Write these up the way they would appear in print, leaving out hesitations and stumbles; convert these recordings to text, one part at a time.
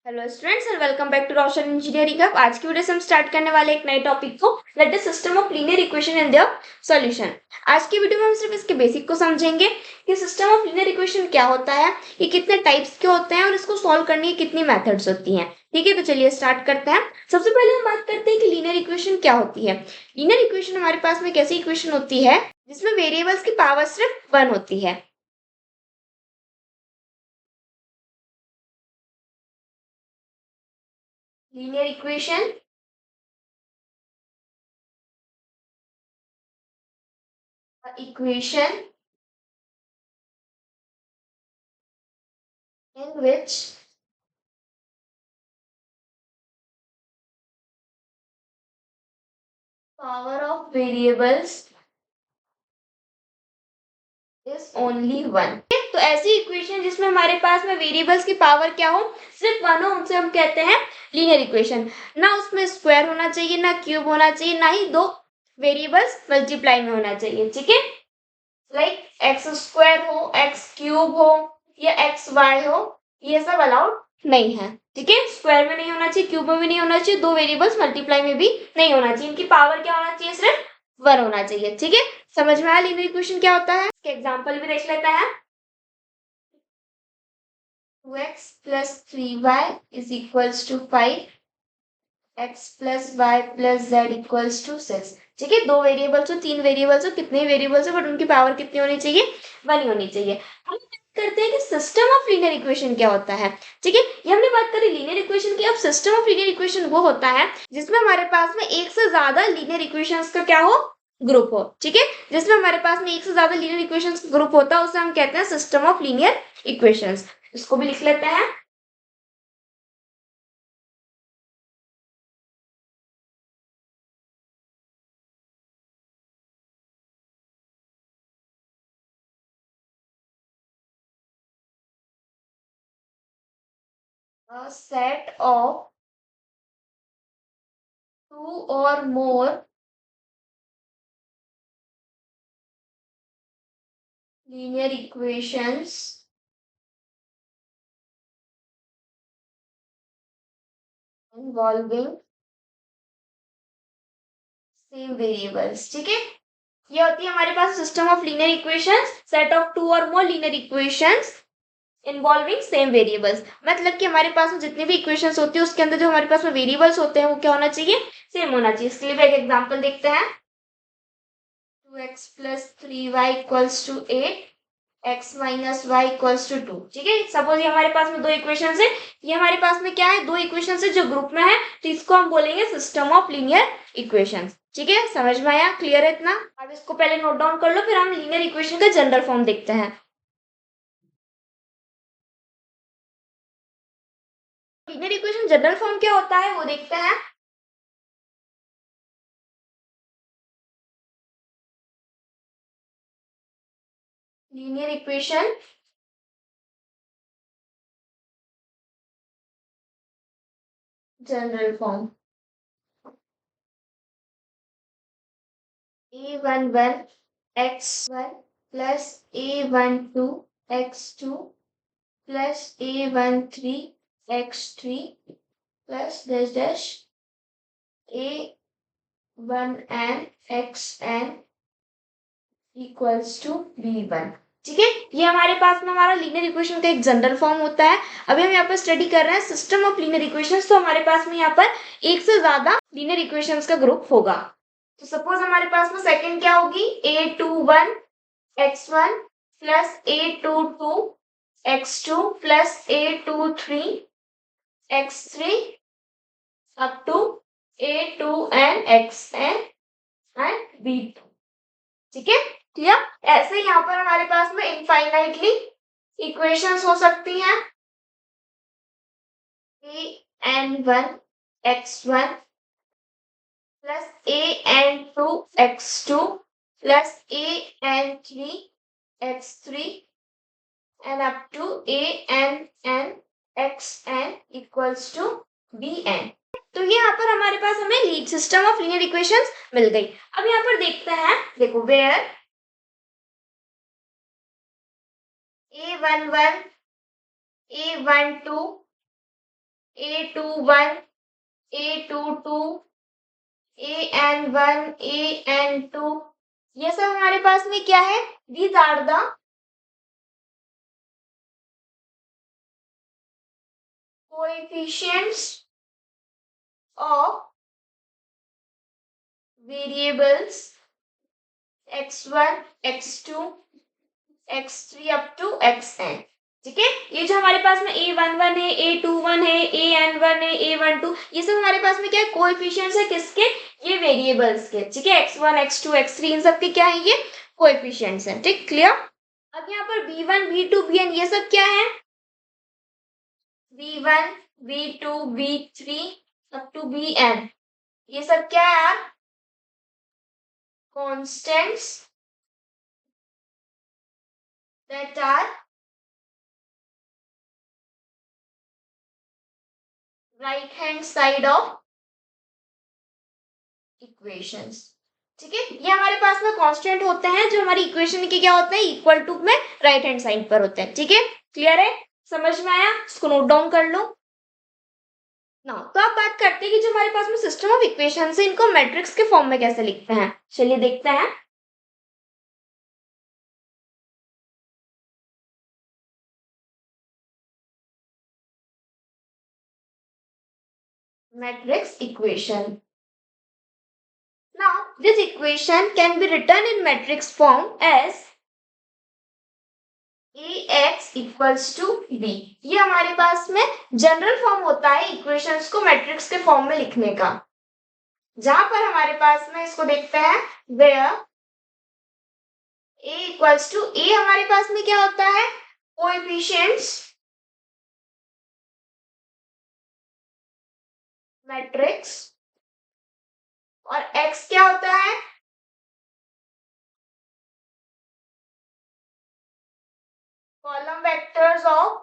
Hello students and welcome back to Roshan engineering hub. आज की video से हम स्टार्ट करने वाले एक नए टॉपिक को, that is system of linear equation and their solution. आज की वीडियो में हम सिर्फ इसके बेसिक को समझेंगे कि सिस्टम ऑफ लीनियर इक्वेशन क्या होता है, ये कितने टाइप्स के होते हैं और इसको सॉल्व करने की कितनी मेथड्स होती हैं। ठीक है, तो चलिए स्टार्ट करते हैं। सबसे पहले हम बात करते हैं कि लीनियर इक्वेशन क्या होती है। लीनियर इक्वेशन हमारे पास में एक ऐसी इक्वेशन होती है जिसमें वेरिएबल्स की पावर सिर्फ 1 होती है। Linear equation equation in which power of variables is only one। तो ऐसी इक्वेशन जिसमें हमारे पास में वेरिएबल्स की पावर क्या हो, सिर्फ वन हो, उनसे हम कहते हैं लीनियर इक्वेशन। ना उसमें स्क्वायर होना चाहिए, ना क्यूब होना चाहिए, ना ही दो वेरिएबल्स मल्टीप्लाई में होना चाहिए। ठीक है, लाइक एक्स स्क्वायर हो, एक्स क्यूब हो या एक्स वाई हो, ये सब अलाउड नहीं है। ठीक है, स्क्वायर में नहीं होना चाहिए, क्यूब में भी नहीं होना चाहिए, दो वेरिएबल्स मल्टीप्लाई में भी नहीं होना चाहिए। इनकी पावर क्या होना चाहिए, सिर्फ वन होना चाहिए। ठीक है, समझ में आया लीनियर इक्वेशन क्या होता है। इसके एग्जांपल भी देख लेते हैं। 2x plus 3y is equals to 5, x plus y plus z equals to 6। ठीक है, दो वेरिएबल्स हो, तीन वेरिएबल्स हो, कितने वेरिएबल्स हो, बट उनकी पावर कितनी होनी चाहिए, वन ही होनी चाहिए। हम बात करते हैं कि सिस्टम ऑफ लीनियर इक्वेशन क्या होता है। ठीक है, ये हमने बात करी लीनियर इक्वेशन की। अब सिस्टम ऑफ लीनियर इक्वेशन वो होता है जिसमें हमारे पास में एक से ज्यादा लीनियर इक्वेशंस का क्या हो, ग्रुप हो। ठीक है, जिसमें हमारे पास में एक से ज्यादा लीनियर इक्वेशंस का ग्रुप होता है उसे हम कहते हैं सिस्टम ऑफ लीनियर इक्वेशंस। इसको भी लिख लेते हैं। A set of two or more linear equations involving same variables। ठीक है, ये होती है हमारे पास system of linear equations, set of two और more linear equations involving same variables. मतलब कि हमारे पास में जितनी भी इक्वेशंस होती है उसके अंदर जो हमारे पास में वेरिएबल्स होते हैं वो क्या होना चाहिए, सेम होना चाहिए। इसके लिए भी एक एग्जांपल देखते हैं। 2x plus 3y equals to 8, x minus y equals to 2। ठीक है, सपोज ये हमारे पास में दो इक्वेशन है, ये हमारे पास में क्या है, दो इक्वेशन है जो ग्रुप में है, तो इसको हम बोलेंगे सिस्टम ऑफ लीनियर इक्वेशन। ठीक है, समझ में आया, क्लियर है इतना। अब इसको पहले नोट डाउन कर लो, फिर हम लीनियर इक्वेशन का जनरल फॉर्म देखते हैं। लीनियर इक्वेशन जनरल फॉर्म क्या होता है वो देखते हैं। Linear equation general form a11 x1 plus a12 x2 plus a13 x3 plus dash dash a1n xn equals to b1। ठीक है, ये हमारे पास में हमारा लीनियर इक्वेशन का एक जनरल फॉर्म होता है। अभी हम यहाँ पर स्टडी कर रहे हैं सिस्टम ऑफ लीनियर इक्वेशंस, तो हमारे पास में यहाँ पर एक से ज्यादा लीनियर इक्वेशंस का ग्रुप होगा। तो सपोज हमारे पास में सेकंड क्या होगी, a21 x1 plus a22 x2 plus a23 x3 up to a2n xn and b2। ठीक है, क्लियर। ऐसे यहाँ पर हमारे पास में इनफाइनाइटली इक्वेशंस हो सकती हैं। an1 x1 plus an2 x2 plus an3 x3 and up to an xn equals to bn। तो ये यहाँ पर हमारे पास हमें सिस्टम ऑफ लीनियर इक्वेशंस मिल गई। अब यहाँ पर देखते हैं, देखो where a11 a12 A21, A22, AN1, AN2, ये सब हमारे पास में क्या है? These are the coefficients of variables x1, x2, x3 up to xn। ठीक है, ये जो हमारे पास में a11 है, a21 है, an1 है, a12, ये सब हमारे पास में क्या है? कोएफिशिएंट्स है किसके? ये वेरिएबल्स के। ठीक है, x1, x2, x3 इन सब के क्या है? ये कोएफिशिएंट्स हैं। ठीक, क्लियर? अब यहाँ पर b1, b2, bn ये सब क्या है? b1, b2, b3 up to bn, ये सब क्या है यार? Constants that are right hand side of equations। ठीक है, ये हमारे पास में कांस्टेंट होते हैं जो हमारी इक्वेशन के क्या होते हैं? इक्वल टू में राइट हैंड साइड पर होते हैं। ठीक है, क्लियर है? समझ में आया? इसको नोट डाउन कर लो ना। तो आप बात करते हैं कि जो हमारे पास में सिस्टम ऑफ इक्वेशन है, इनको मैट्रिक्स के फॉर्म में कैसे लिखते हैं। चलिए देखते हैं। Matrix equation. Now, this equation can be written in matrix form as ax equals to b। ये हमारे पास में जनरल फॉर्म होता है इक्वेशंस को मैट्रिक्स के फॉर्म में लिखने का, जहां पर हमारे पास में इसको देखते हैं where a equals to a हमारे पास में क्या होता है? कोएफिशिएंट्स मैट्रिक्स, और x क्या होता है? Column vectors of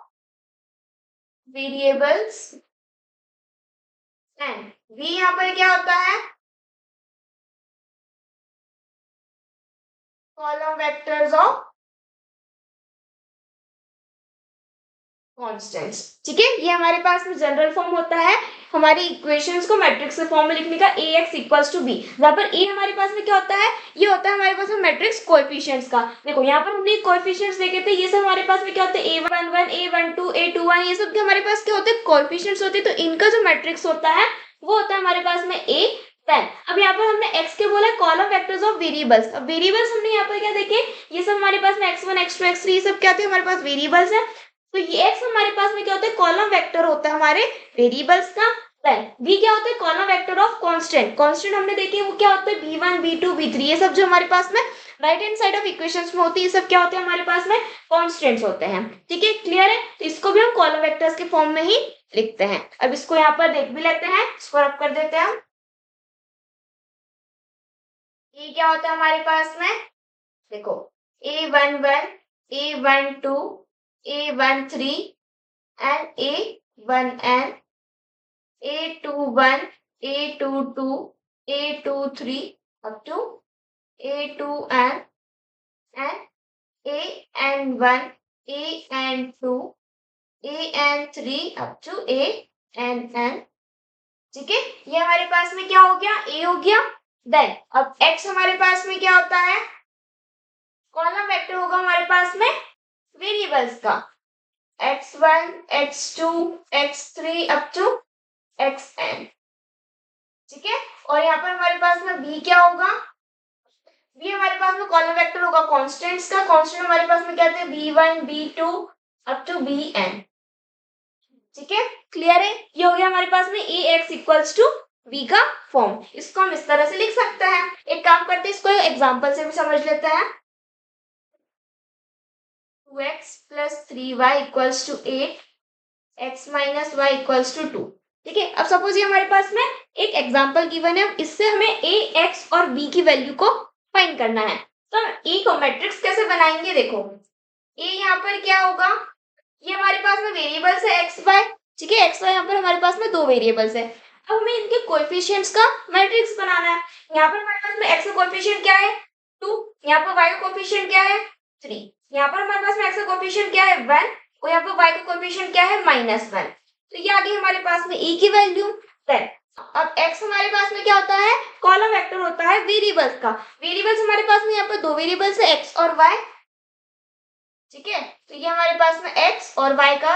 variables, and v यहाँ पर क्या होता है? Column vectors of constants. ठीक है, ये हमारे पास में जनरल फॉर्म होता है हमारी इक्वेशंस को मैट्रिक्स के फॉर्म में लिखने का, ax इक्वल्स टू b, जहां पर a हमारे पास में क्या होता है? ये होता है हमारे पास में मैट्रिक्स कोएफिशिएंट्स का। देखो यहाँ पर हमने कोएफिशिएंट्स देखे थे, ये सब हमारे पास में क्या होते हैं? a11, a12, a21, ये सब के हमारे पास क्या होते हैं? कोएफिशिएंट्स होते हैं। तो इनका जो मैट्रिक्स होता है वो होता है हमारे पास में a। अब यहाँ पर हमने x के बोला कॉलम वेक्टर्स ऑफ वेरिएबल्स। अब वेरिएबल्स हमने यहाँ पर क्या देखे? ये सब हमारे पास में x1, x2, x3 ये सब क्या थे? हमारे पास वेरिएबल्स है। तो ये x हमारे पास में क्या होता है? कॉलम वेक्टर होता है हमारे वेरिएबल्स का। देन v क्या होता है? Column vector of constant. Constant हमने देखे वो क्या होता है? b1, b2, b3, ये सब जो हमारे पास में right hand side of equations में होती है, ये सब क्या होते हैं? हमारे पास में कांस्टेंट्स होते हैं। ठीक है, क्लियर है? तो इसको भी हम कॉलम वेक्टर्स के फॉर्म में ही लिखते हैं। अब इसको यहाँ पर देख भी लेते हैं, इसको रब कर देते हैं। ये क्या होता है हमारे पास में? देखो a11, a12, a13 and a1n, a21, a22, a23 up to a2n and an1, an2, an3 up to ann। ठीक है, ये हमारे पास में क्या हो गया? a हो गया। देन अब x हमारे पास में क्या होता है? कॉलम वेक्टर होगा हमारे पास में वेरिएबल्स का, x1, x2, x3 up to xn। ठीक है, और यहाँ पर हमारे पास में b क्या होगा? b हमारे पास में कॉलम वेक्टर होगा कांस्टेंट्स का। कांस्टेंट हमारे पास में क्या थे? b1, b2 up to bn। ठीक है, क्लियर है? ये हो गया हमारे पास में ax इक्वल्स टू b का फॉर्म। इसको हम इस तरह से लिख सकते हैं। एक काम करते हैं, इसको एग्जांपल से भी समझ लेते हैं। 2x plus 3y equals to 8, x minus y equals to 2। ठीक है, अब सपोज ये हमारे पास में एक एग्जांपल गिवन है, इससे हमें a, x और b की वैल्यू को फाइंड करना है। तो हम a को मैट्रिक्स कैसे बनाएंगे? देखो a यहाँ पर क्या होगा? ये हमारे पास में वेरिएबल्स है x, y। ठीक है, x, y यहाँ पर हमारे पास में दो वेरिएबल्स है। अब हमें इनके कोएफिशिएंट्स का मैट्रिक्स बनाना है। यहाँ पर हमारे पास में x का कोएफिशिएंट क्या है? 2। यहाँ पर y का कोएफिशिएंट क्या है? 3। यहाँ पर हमारे पास में x का कोएफिशिएंट क्या है? 1, और यहाँ पर y का कोएफिशिएंट क्या है? -1। तो ये आ गई हमारे पास में e की वैल्यू। देन अब x हमारे पास में क्या होता है, कॉलम वेक्टर होता है वेरिएबल्स का। वेरिएबल्स हमारे पास में यहाँ पर दो वेरिएबल्स है x और y, ठीक है। तो ये हमारे पास में x और y का,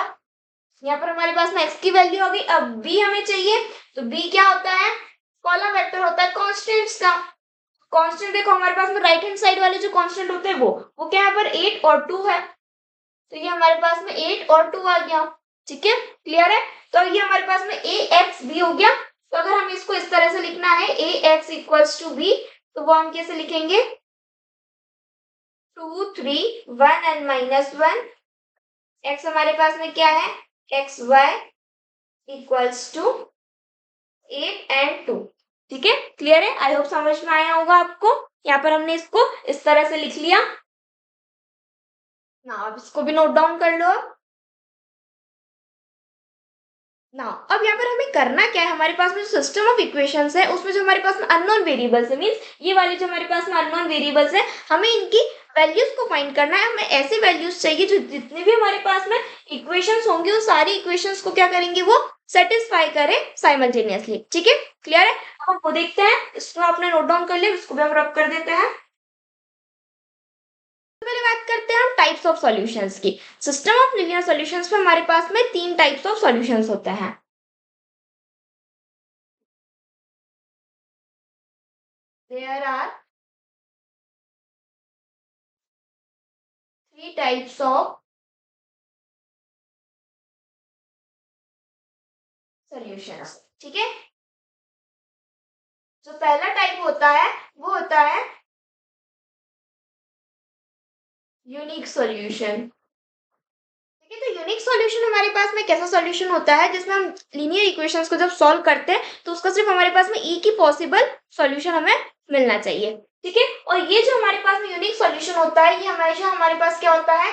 यहाँ पर हमारे पास में x की वैल्यू हो गई। अब b हमें चाहिए, तो b क्या होता है, कॉलम वेक्टर होता है कांस्टेंट्स का। कांस्टेंट देखो हमारे पास में राइट हैंड साइड वाले जो कांस्टेंट होते हैं वो क्या यहाँ पर 8 और 2 है, तो ये हमारे पास में 8 और 2 आ गया, ठीक है, क्लियर है। तो ये हमारे पास में ए एक्स बी हो गया। तो अगर हमें इसको इस तरह से लिखना है ए एक्स इक्वल्स टू बी, तो वो हम कैसे लिखेंगे, 2 3 1 एंड -1। एक्स हमारे पास में क्या है, x y equals to 8 and 2, ठीक है, क्लियर है। आई होप समझ में आया होगा आपको। यहाँ पर हमने इसको इस तरह से लिख लिया ना, आप इसको भी नोट डाउन कर लो ना। अब यहाँ पर हमें करना क्या है, हमारे पास में जो सिस्टम ऑफ इक्वेशंस है उसमें जो हमारे पास में अननोन वेरिएबल्स है, मींस ये वाले जो हमारे पास में अननोन वेरिएबल्स है, हमें इनकी वैल्यूज को फाइंड करना है। हमें ऐसे वैल्यूज चाहिए जो जितने भी हमारे पास में इक्वेशंस होंगे उन सारी इक्वेशंस को क्या करेंगे, वो सेटिस्फाई करें साइमल्टेनियसली, ठीक है, क्लियर है। अब हम वो देखते हैं, इसको आपने नोट डाउन कर लिया, इसको भी हम रब कर देते हैं। पहले बात करते हैं हम टाइप्स ऑफ सॉल्यूशंस की। सिस्टम ऑफ लीनियर सॉल्यूशंस में हमारे पास में तीन टाइप्स ऑफ सॉल्यूशंस होते हैं। There are three types of solutions, ठीक है। जो पहला टाइप होता है वो होता है यूनिक सॉल्यूशन, ठीक है। तो यूनिक सॉल्यूशन हमारे पास में कैसा सॉल्यूशन होता है जिसमें हम लीनियर इक्वेशंस को जब सॉल्व करते हैं तो उसका सिर्फ हमारे पास में एक ही पॉसिबल सॉल्यूशन हमें मिलना चाहिए, ठीक है। और ये जो हमारे पास में यूनिक सॉल्यूशन होता है ये हमेशा हमारे पास क्या होता है,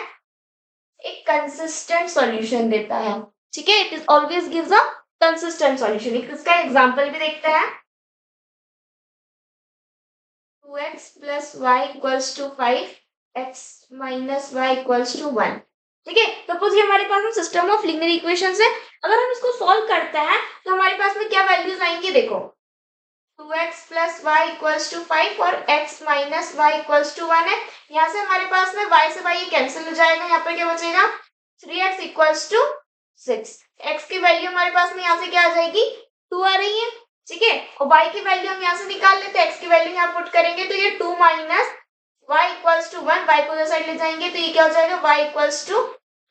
एक कंसिस्टेंट सॉल्यूशन देता है, ठीक है। It is always gives a consistent solution. इसका एग्जांपल भी देखते हैं, 2x plus y equals to 5, x minus y equals to 1, ठीक है। सपोज ये हमारे पास में सिस्टम ऑफ लीनियर इक्वेशंस है। अगर हम इसको सॉल्व करते हैं तो हमारे पास में क्या वैल्यूज आएंगे, देखो 2x plus y equals to 5 और x minus y equals to 1 है। यहाँ से हमारे पास में y से y ये कैंसिल हो जाएगा, यहाँ पर क्या बचेगा 3x equals to 6। x की वैल्यू हमारे पास में यहाँ से क्या आ जाएगी 2 आ रही है, ठीक है। और y की वैल्यू हम यहाँ से निकाल लेते हैं, x की वैल्यू यहाँ पुट करेंगे तो ये 2 minus y equals to 1, y को उधर साइड ले जाएंगे तो ये क्या हो जाएगा y इक्वल्स टू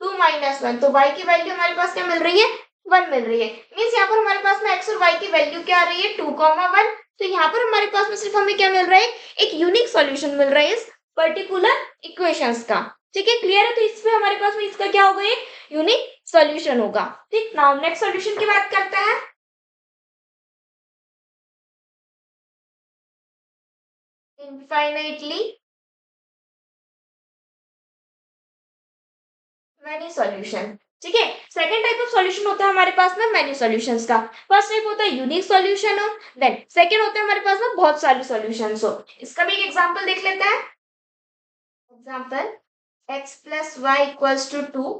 2 माइनस 1। तो y की वैल्यू हमारे पास क्या मिल रही है, 1 मिल रही है। मींस यहाँ पर हमारे पास में x और y की वैल्यू क्या आ रही है 2, 1। तो यहाँ पर हमारे पास में सिर्फ हमें क्या मिल रहा है, एक यूनिक सॉल्यूशन मिल रहा है इस पर्टिकुलर इक्वेशंस का, ठीक है, क्लियर है। तो इसमें हमारे पास में इसका क्या होगा, एक यूनिक सॉल्यूशन होगा, ठीक। नाउ नेक्स्ट सॉल्यूशन की बात करते हैं। इनफाइनाइटली मैनी सॉल्यूशन, ठीक है। सेकंड टाइप ऑफ सॉल्यूशन होता है हमारे पास में मैनी सॉल्यूशंस का। फर्स्ट टाइप होता है यूनिक सॉल्यूशन हो, देन सेकंड होता है हमारे पास में बहुत सारे सॉल्यूशंस हो। इसका भी एक एग्जांपल देख लेते हैं। Example x plus y equals to 2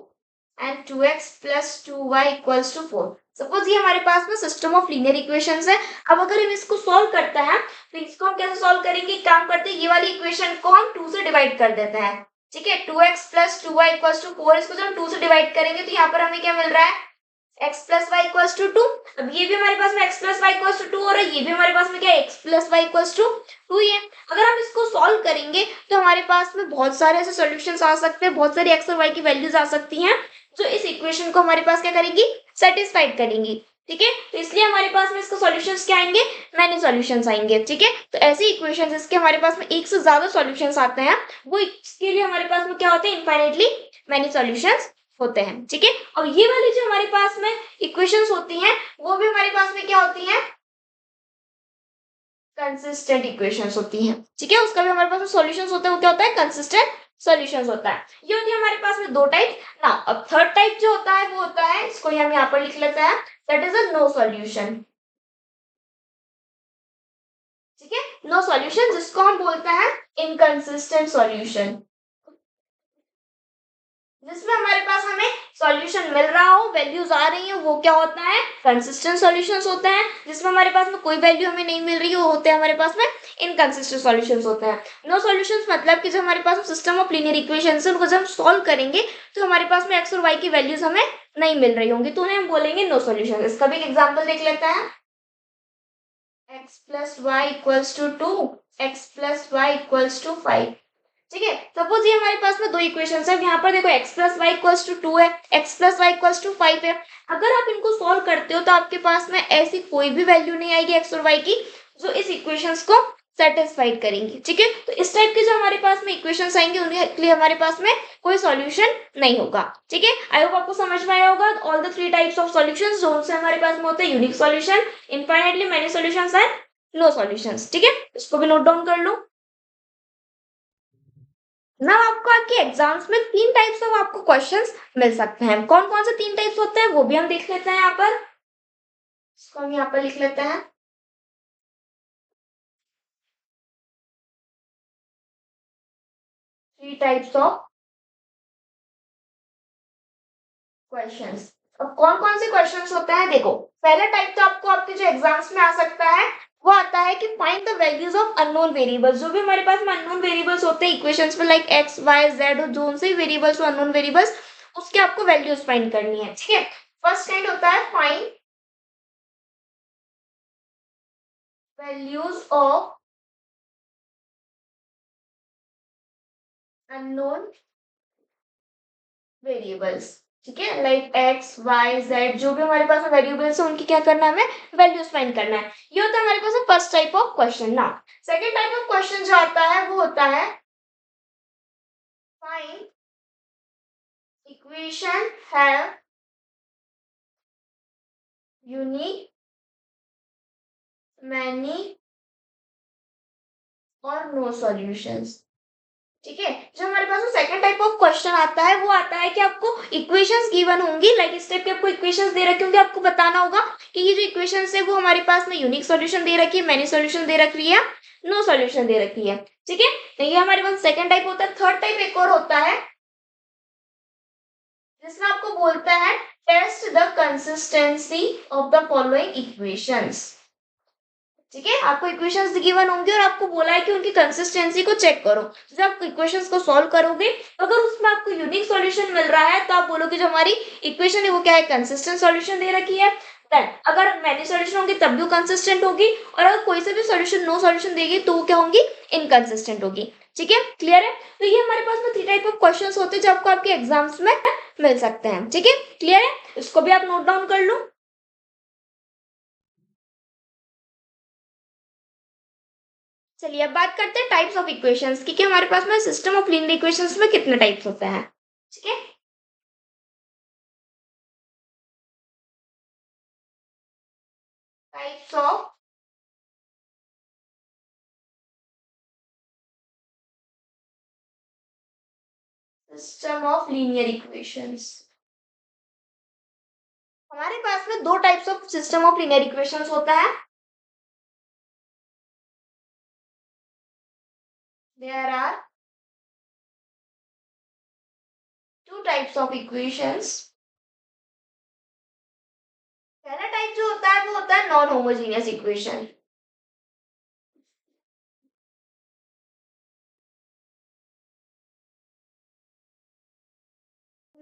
and 2x plus 2y equals to 4। Suppose ये हमारे पास में सिस्टम ऑफ लीनियर इक्वेशंस है। अब अगर हम इसको सॉल्व करते हैं तो इसको हम कैसे सॉल्व करेंगे, काम करते हैं ये वाली इक्वेशन को हम 2 से डिवाइड कर देते हैं, ठीक है। 2x plus 2y equals to 4, इसको जब हम 2 से डिवाइड करेंगे तो यहाँ पर हमें क्या मिल रहा है, x plus y equals to 2। अब ये भी हमारे पास में x plus y equals to 2 और ये भी हमारे पास में क्या है x plus y equals to 2 ही है। अगर हम इसको सॉल्व करेंगे तो हमारे पास में बहुत सारे ऐसे सॉल्यूशंस आ सकते हैं, बहुत सारी x और y की वैल्यूज आ सकती हैं जो इस इक्वेशन को हमारे पास क्या करेंगी, सेटिस्फाइड करेंगी, ठीक है। तो इसलिए हमारे पास में इसका सॉल्यूशंस क्या आएंगे, मैनी सॉल्यूशंस आएंगे, ठीक है। तो ऐसी इक्वेशंस इसके हमारे पास में एक से ज्यादा सॉल्यूशंस आते हैं, वो इसके लिए हमारे पास में क्या होते हैं, इनफाइनाइटली मैनी सॉल्यूशंस होते हैं, ठीक है। और ये वाली जो हमारे पास में इक्वेशंस होती हैं वो भी हमारे पास में क्या होती हैं, कंसिस्टेंट इक्वेशंस होती हैं, ठीक है। उसका भी हमारे पास में सॉल्यूशंस होते हैं, वो क्या होता है, कंसिस्टेंट सॉल्यूशंस होता है। ये होती है हमारे पास में दो टाइप ना। अब थर्ड टाइप जो होता है वो होता है, इसको हम यहाँ पर लिख लेते हैं, that is a no solution, ठीक है। नो सॉल्यूशन जिसको हम बोलते हैं इनकंसिस्टेंट सॉल्यूशन। जिसमें हमारे पास हमें सॉल्यूशन मिल रहा हो, वैल्यूज आ रही हो, वो क्या होता है, कंसिस्टेंट सॉल्यूशंस होते हैं। जिसमें हमारे पास में कोई वैल्यू हमें नहीं मिल रही हो, होते हैं हमारे पास में इनकंसिस्टेंट सॉल्यूशंस होते हैं। नो सॉल्यूशंस मतलब कि जब हमारे पास सिस्टम ऑफ लीनियर इक्वेशंस है, उनको जब हम सॉल्व करेंगे तो हमारे पास में एक्स और वाई की वैल्यूज हमें नहीं मिल रही होंगी, तो उन्हें हम बोलेंगे नो सॉल्यूशन। इसका भी एक एग्जाम्पल देख लेते हैं। x plus y equals to 2, x plus y equals to 5। ठीक है, सपोज ये हमारे पास में दो इक्वेशंस है। यहाँ पर देखो x plus y equals to 2 है, x plus y equals to 5 है। अगर आप इनको सॉल्व करते हो तो आपके पास में ऐसी कोई भी वैल्यू नहीं आएगी x और y की जो इस इक्वेशंस को सेटिस्फाइड करेंगी। ठीक है, तो इस टाइप के जो हमारे पास में इक्वेशंस आएंगे उनके लिए हमारे पास में कोई सॉल्यूशन नहीं होगा। ठीक है, आई होप आपको समझ में आया होगा all the three types of solutions जो से हमारे पास में होते हैं, unique solution, infinitely many solutions and no solutions. ठीक है, इसको भी नोट डाउन कर लो ना। आपको आपके एग्जाम्स में तीन टाइप्स ऑफ आपको क्वेश्चंस मिल सकते हैं। कौन कौन से तीन टाइप्स होते हैं वो भी हम देख लेते हैं यहाँ पर। इसको हम यहाँ पर लिख लेते हैं। Three types of questions. अब कौन कौन से क्वेश्चंस होते हैं देखो। पहला टाइप तो आपको आपके जो एग्जाम्स में आ सकता है वो आता है कि find the values of unknown variables. जो भी हमारे पास में अननोन वेरिएबल्स होते हैं इक्वेशंस में, लाइक एक्स वाई जेड, जो से वेरिएबल्स अननोन वेरिएबल्स, उसके आपको वैल्यूज फाइंड करनी है। ठीक है, फर्स्ट काइंड होता है find values of unknown variables. ठीक है, लाइक एक्स वाई जेड, जो भी हमारे पास वेरिएबल्स है उनकी क्या करना है, हमें वैल्यूज फाइंड करना है। ये होता है हमारे पास फर्स्ट टाइप ऑफ क्वेश्चन। ना सेकंड टाइप ऑफ क्वेश्चन जो आता है वो होता है find equation have unique many और नो सॉल्यूशंस। ठीक है, जो हमारे पास सेकंड टाइप ऑफ क्वेश्चन आता है वो आता है कि आपको इक्वेशंस गिवन होंगी, लाइक इस टाइप के आपको इक्वेशंस दे रखे होंगे। आपको बताना होगा कि ये जो इक्वेशंस है वो हमारे पास में यूनिक सॉल्यूशन दे रखी है, मैनी सॉल्यूशन दे रखी है, नो सॉल्यूशन दे रखी है। ठीक है, तो ये हमारे पास सेकंड टाइप होता है। थर्ड टाइप एक और होता है जिसमें आपको बोलता है test the consistency of the following equations. ठीक है, आपको इक्वेशंस गिवन होंगे और आपको बोला है कि उनकी कंसिस्टेंसी को चेक करो। जब आप इक्वेशंस को सॉल्व करोगे तो अगर उसमें आपको यूनिक सॉल्यूशन मिल रहा है तो आप बोलोगे जो हमारी इक्वेशन है वो क्या है, कंसिस्टेंट सॉल्यूशन दे रखी है। देन अगर मैनी सॉल्यूशन होंगे तब भी कंसिस्टेंट होगी, और अगर कोई से भी सॉल्यूशन नो सॉल्यूशन देगी तो वो क्या होंगी, इनकंसिस्टेंट होगी। ठीक है, क्लियर है। तो ये हमारे पास में थ्री टाइप ऑफ क्वेश्चंस होते हैं जो आपको आपके एग्जाम्स में मिल सकते हैं। ठीक है, क्लियर है, इसको भी आप नोट डाउन कर लो। चलिए अब बात करते हैं टाइप्स ऑफ इक्वेशंस की, कि हमारे पास में सिस्टम ऑफ लीनियर इक्वेशंस में कितने टाइप्स होते हैं। ठीक है, types of system of linear equations. हमारे पास में दो types of system of linear equations होता है। There are two types of equations. पहला टाइप जो होता है वो होता है non homogeneous equation.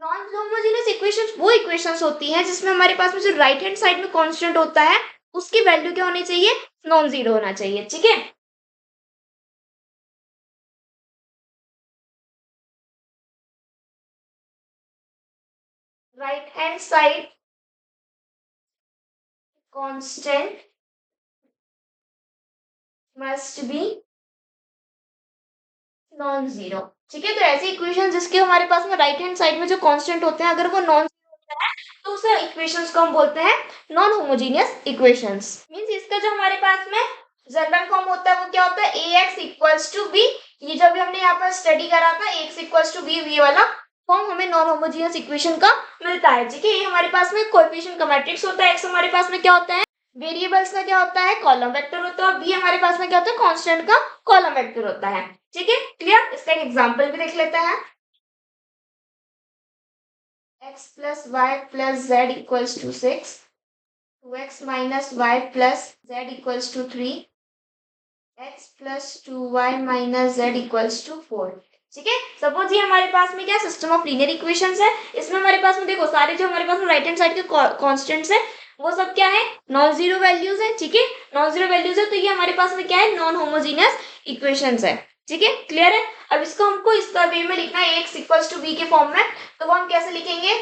Non homogeneous equations वो इक्वेशंस होती हैं जिसमें हमारे पास में जो राइट हैंड साइड में कांस्टेंट होता है उसकी वैल्यू क्या होनी चाहिए, नॉन जीरो होना चाहिए। ठीक है, right hand side constant must be non zero. ठीक है, तो ऐसी इक्वेशन जिसके हमारे पास में राइट हैंड साइड में जो कांस्टेंट होते हैं अगर वो नॉन जीरो होता है तो उस इक्वेशंस को हम बोलते हैं नॉन होमोजेनियस इक्वेशंस। मींस इसका जो हमारे पास में जनरल फॉर्म होता है वो क्या होता है, ax इक्वल्स टू b। ये जब भी हमने यहाँ पर स्टडी करा था ax इक्वल्स टू b, ये वाला फॉर्म हमें नॉन होमोजेनियस इक्वेशन का मिलता है। ठीक है, ये हमारे पास में कोएफिशिएंट का मैट्रिक्स होता है। x हमारे पास में क्या होता है, वेरिएबल्स का क्या होता है, कॉलम वेक्टर होता है, और b हमारे पास में क्या होता है, कांस्टेंट का कॉलम वेक्टर होता है। ठीक है, क्लियर। इसका एक एग्जांपल भी देख लेते हैं। x plus y plus z equals to 6, 2x minus y plus z equals to 3, x plus 2y minus z equals to 4। ठीक है, सपोज ये हमारे पास में क्या सिस्टम ऑफ लीनियर इक्वेशंस है। इसमें हमारे पास में देखो सारे जो हमारे पास में राइट हैंड साइड के कांस्टेंट्स है वो सब क्या है, नॉन जीरो वैल्यूज है। ठीक है, नॉन जीरो वैल्यूज है तो ये हमारे पास में क्या है, नॉन होमोजीनियस इक्वेशंस है। ठीक है, क्लियर है। अब इसको हमको इस वे में लिखना है x इक्वल्स टू b के फॉर्म में, तो वो हम कैसे लिखेंगे,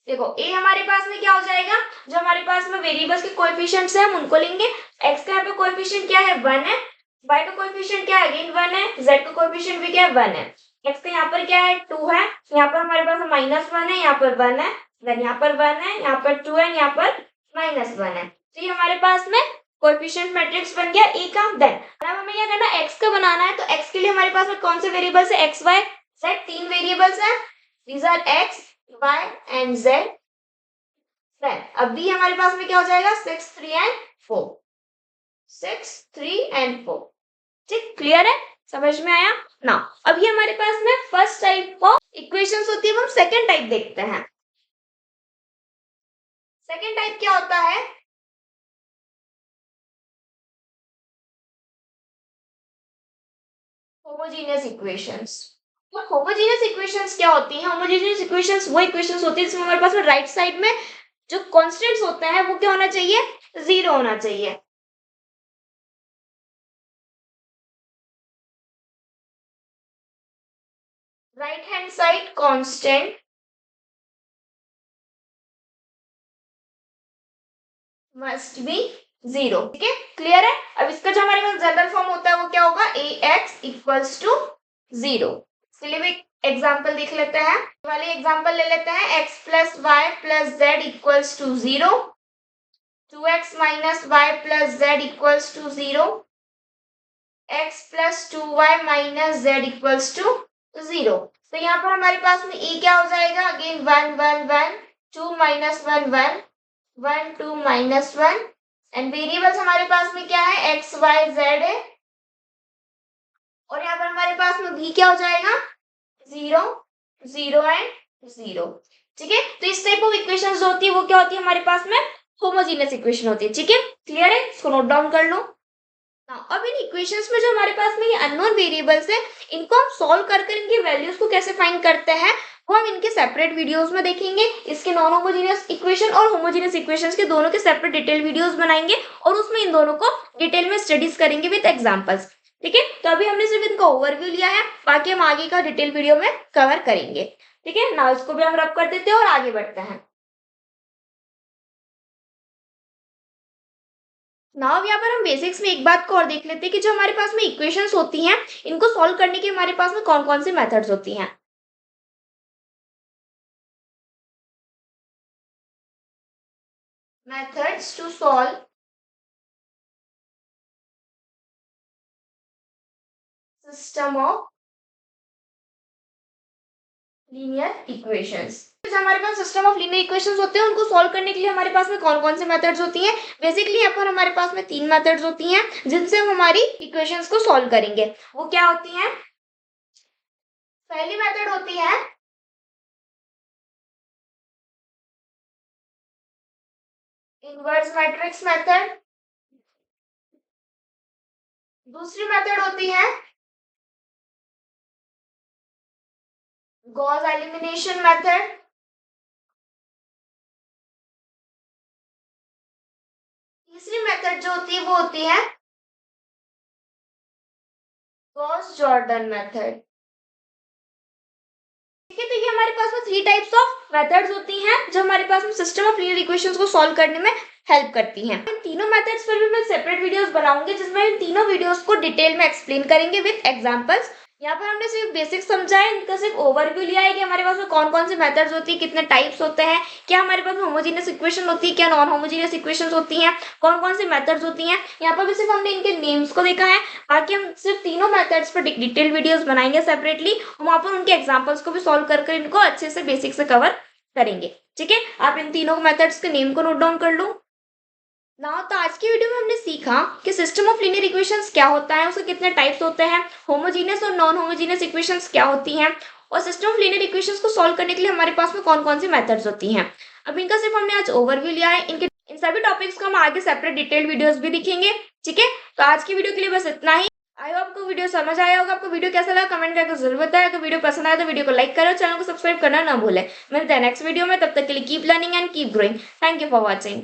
देखो a हमारे पास में क्या हो जाएगा, जो हमारे पास में वेरिएबल्स के कोएफिशिएंट्स है हम उनको लेंगे। x का यहाँ पे कोएफिशिएंट क्या है 1 है, y का कोएफिशिएंट क्या है अगेन 1 है, z का कोएफिशिएंट भी क्या है 1 है। x का यहाँ पर क्या है 2 है, यहाँ पर हमारे पास -1 है, यहाँ पर 1 है, देन यहाँ पर 1 है, यहाँ पर 2 है, यहाँ पर -1 है। तो ये हमारे पास में कोएफिशिएंट मैट्रिक्स बन गया a का। देन अब हमें क्या करना है, x का बनाना है, तो x के लिए हमारे पास में कौन से वेरिएबल्स है, x y z, तीन वेरिएबल्स है, these are x y and z। Then अब b हमारे पास में क्या हो जाएगा 6 3 एंड 4, 6 3 एंड 4। ठीक, क्लियर है, समझ में आया ना। अब ये हमारे पास में फर्स्ट टाइप ऑफ इक्वेशंस होती है, हम सेकंड टाइप देखते हैं। सेकंड टाइप क्या होता है, होमोजेनियस इक्वेशंस। तो होमोजेनियस इक्वेशंस क्या होती हैं, होमोजेनियस इक्वेशंस वो इक्वेशंस होती है जिसमें हमारे पास में राइट साइड में जो कांस्टेंट्स होते हैं वो क्या होना चाहिए, जीरो होना चाहिए। Right hand side constant must be zero. ठीक है, क्लियर है। अब इसका जो हमारे पास जनरल फॉर्म होता है वो क्या होगा, ए एक्स इक्वल्स टू जीरो। इसके लिए भी एग्जाम्पल देख लेते हैं, वाले एग्जाम्पल ले लेते हैं, x plus y plus z equals to zero, 2x minus y plus z equals to zero, x plus 2y minus z equals to zero. तो यहाँ पर हमारे पास में e क्या हो जाएगा, again 1 1 1, 2 minus 1 1, 1 2 minus 1, and variables हमारे पास में क्या है, x y z है, और यहाँ पर हमारे पास में भी क्या हो जाएगा 0 0 एंड 0। ठीक है, तो इस टाइप ऑफ इक्वेशंस जो होती है वो क्या होती है हमारे पास में, होमोजेनियस इक्वेशन होती है। ठीक है, क्लियर है, इसको नोट डाउन कर लो। अब इन इक्वेशंस में जो हमारे पास में ये अननोन वेरिएबल्स है इनको हम सॉल्व कर इनकी वैल्यूज को कैसे फाइंड करते हैं वो हम इनके सेपरेट वीडियोस में देखेंगे। इसके नॉन होमोजेनियस इक्वेशन और होमोजेनियस इक्वेशंस के दोनों के सेपरेट डिटेल वीडियोस बनाएंगे और उसमें इन दोनों को डिटेल में स्टडीज करेंगे विद एग्जांपल्स। ठीक है, तो अभी हमने सिर्फ इनका ओवरव्यू लिया है, बाकी हम आगे का डिटेल वीडियो में कवर करेंगे। ठीक है, नाउ इसको भी हम रब कर देते हैं और आगे बढ़ते हैं। नाउ यहाँ पर हम बेसिक्स में एक बात को और देख लेते हैं कि जो हमारे पास में इक्वेशंस होती हैं इनको सॉल्व करने के हमारे पास में कौन कौन से मेथड्स होती हैं। Methods to solve system of linear equations. जो हमारे पास सिस्टम ऑफ लीनियर इक्वेशंस होते हैं उनको सॉल्व करने के लिए हमारे पास में कौन कौन से मेथड्स होती हैं। बेसिकली यहाँ पर हमारे पास में तीन मेथड्स होती हैं जिनसे हम हमारी इक्वेशंस को सॉल्व करेंगे। वो क्या होती हैं, पहली मेथड होती है इनवर्स मैट्रिक्स मेथड, दूसरी मेथड होती है गॉस एलिमिनेशन मेथड, तीसरी मेथड जो होती है वो होती है गॉस जॉर्डन मेथड। ठीक है, तो ये हमारे पास में थ्री टाइप्स ऑफ मेथड्स होती हैं जो हमारे पास में सिस्टम ऑफ लीनियर इक्वेशंस को सॉल्व करने में हेल्प करती हैं। इन तीनों मेथड्स पर भी मैं सेपरेट वीडियोस बनाऊंगी जिसमें इन तीनों वीडियोस को डिटेल में एक्सप्लेन करेंगे विद एग्जांपल्स। यहाँ पर हमने सिर्फ बेसिक समझा है, इनका सिर्फ ओवरव्यू लिया है कि हमारे पास में कौन कौन से मेथड्स होती है, कितने टाइप्स होते हैं, क्या हमारे पास में होमोजेनियस इक्वेशन होती है, क्या नॉन होमोजेनियस इक्वेशंस होती हैं, कौन कौन से मेथड्स होती हैं। यहाँ पर भी सिर्फ हमने इनके नेम्स को देखा है, बाकी हम सिर्फ तीनों मेथड्स पर डिटेल वीडियोस बनाएंगे सेपरेटली, वहाँ पर उनके एग्जाम्पल्स को भी सॉल्व कर इनको अच्छे से बेसिक से कवर करेंगे। ठीक है, आप इन तीनों मेथड्स के नेम को नोट डाउन कर लो। नाउ तो आज की वीडियो में हमने सीखा कि सिस्टम ऑफ लीनियर इक्वेशंस क्या होता है, उसके कितने टाइप्स होते हैं, होमोजेनियस और नॉन होमोजेनियस इक्वेशंस क्या होती हैं, और सिस्टम ऑफ लीनियर इक्वेशंस को सॉल्व करने के लिए हमारे पास में कौन कौन सी मेथड्स होती हैं। अब इनका सिर्फ हमने आज ओवरव्यू लिया है, इनके इन सभी टॉपिक्स को हम आगे सेपरेट डिटेल्ड वीडियोस भी दिखेंगे। ठीक है, तो आज की वीडियो के लिए बस इतना ही। आई होप आपको वीडियो समझ आया होगा। आपको वीडियो कैसा लगा कमेंट करके जरूर बताएं। अगर वीडियो पसंद आया तो वीडियो को लाइक करो, चैनल को सब्सक्राइब करना ना भूलें। मिलते हैं नेक्स्ट वीडियो में, तब तक के लिए keep learning and keep growing. Thank you for watching.